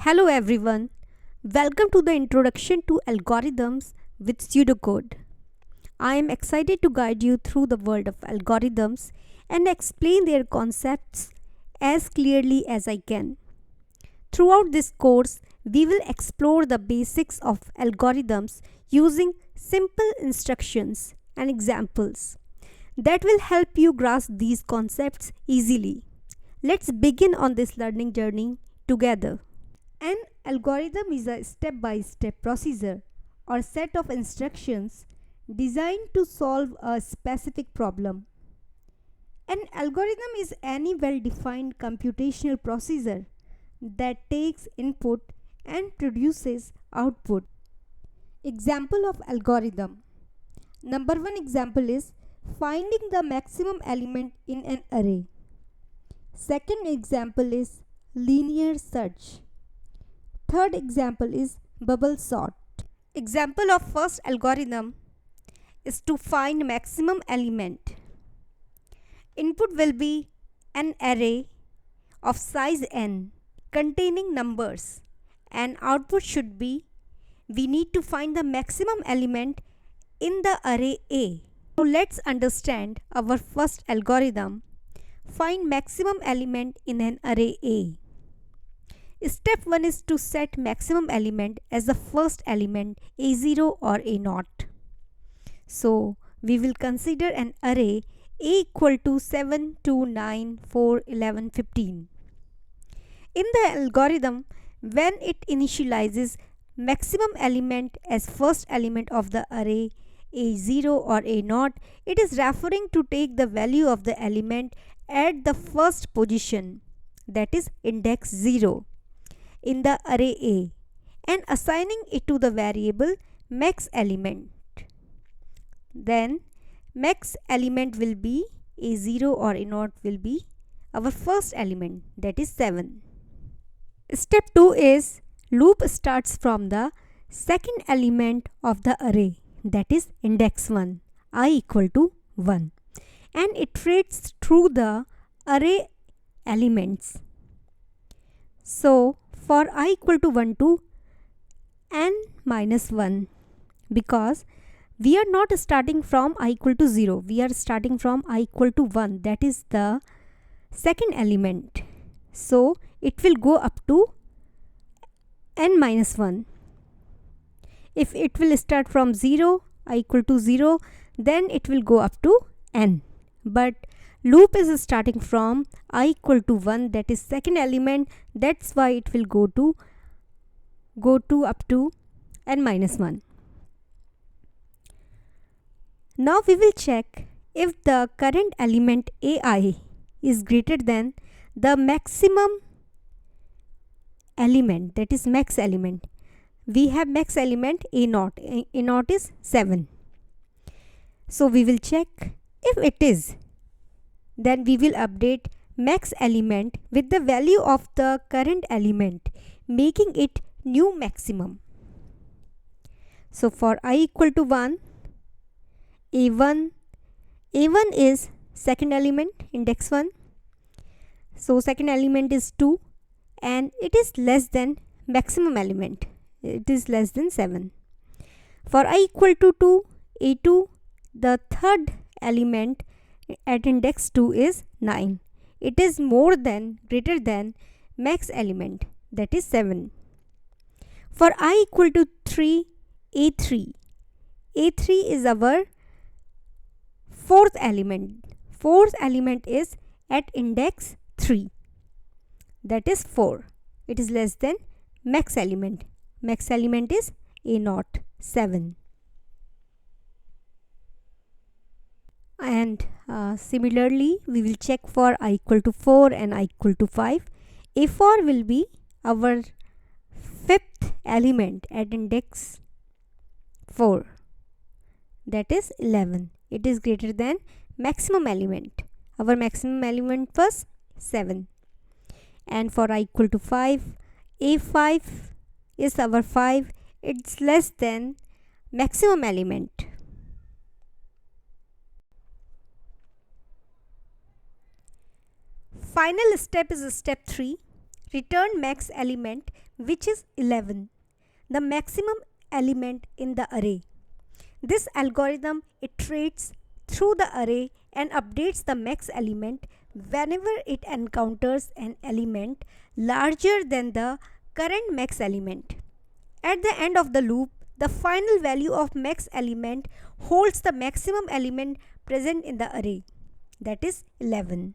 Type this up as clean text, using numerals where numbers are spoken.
Hello everyone, welcome to the Introduction to Algorithms with Pseudocode. I am excited to guide you through the world of algorithms and explain their concepts as clearly as I can. Throughout this course, we will explore the basics of algorithms using simple instructions and examples that will help you grasp these concepts easily. Let's begin on this learning journey together. An algorithm is a step-by-step procedure or set of instructions designed to solve a specific problem. An algorithm is any well-defined computational procedure that takes input and produces output. Example of algorithm. Number one example is finding the maximum element in an array. Second example is linear search. Third example is bubble sort. Example of first algorithm is to find maximum element. Input will be an array of size n containing numbers, and output should be we need to find the maximum element in the array A. So let's understand our first algorithm. Find maximum element in an array A. Step 1 is to set maximum element as the first element A0 or A0. So we will consider an array A equal to 7, 2, 9, 4, 11, 15. In the algorithm, when it initializes maximum element as first element of the array A0 or A0, it is referring to take the value of the element at the first position, that is index 0. In the array A and assigning it to the variable max element. Then max element will be A0 or A0 will be our first element, that is 7. Step 2 is loop starts from the second element of the array, that is index 1, I equal to 1, and iterates through the array elements. So for I equal to 1 to n minus 1, because we are not starting from I equal to 0, we are starting from I equal to 1, that is the second element. So it will go up to n minus 1. If it will start from 0, I equal to 0, then it will go up to n. But loop is starting from I equal to 1, that is second element, that's why it will go to up to n minus 1. Now we will check if the current element AI is greater than the maximum element, that is max element. We have max element A0. A0 is 7. So we will check if it is. Then we will update max element with the value of the current element, making it new maximum. So for I equal to 1, A1 is second element, index 1. So second element is 2 and it is less than maximum element. It is less than 7. For I equal to 2, A2, the third element at index 2 is 9. It is greater than max element, that is 7. For I equal to 3, A3. A3 is our fourth element. Fourth element is at index 3, that is 4. It is less than max element. Max element is A0, 7. And similarly, we will check for I equal to 4 and I equal to 5. A4 will be our fifth element at index 4, that is 11. It is greater than maximum element. Our maximum element was 7. And for I equal to 5, A5 is our 5. It's less than maximum element. Final step is step 3. return max element, which is 11, the maximum element in the array. This algorithm iterates through the array and updates the max element whenever it encounters an element larger than the current max element. At the end of the loop, the final value of max element holds the maximum element present in the array, that is 11.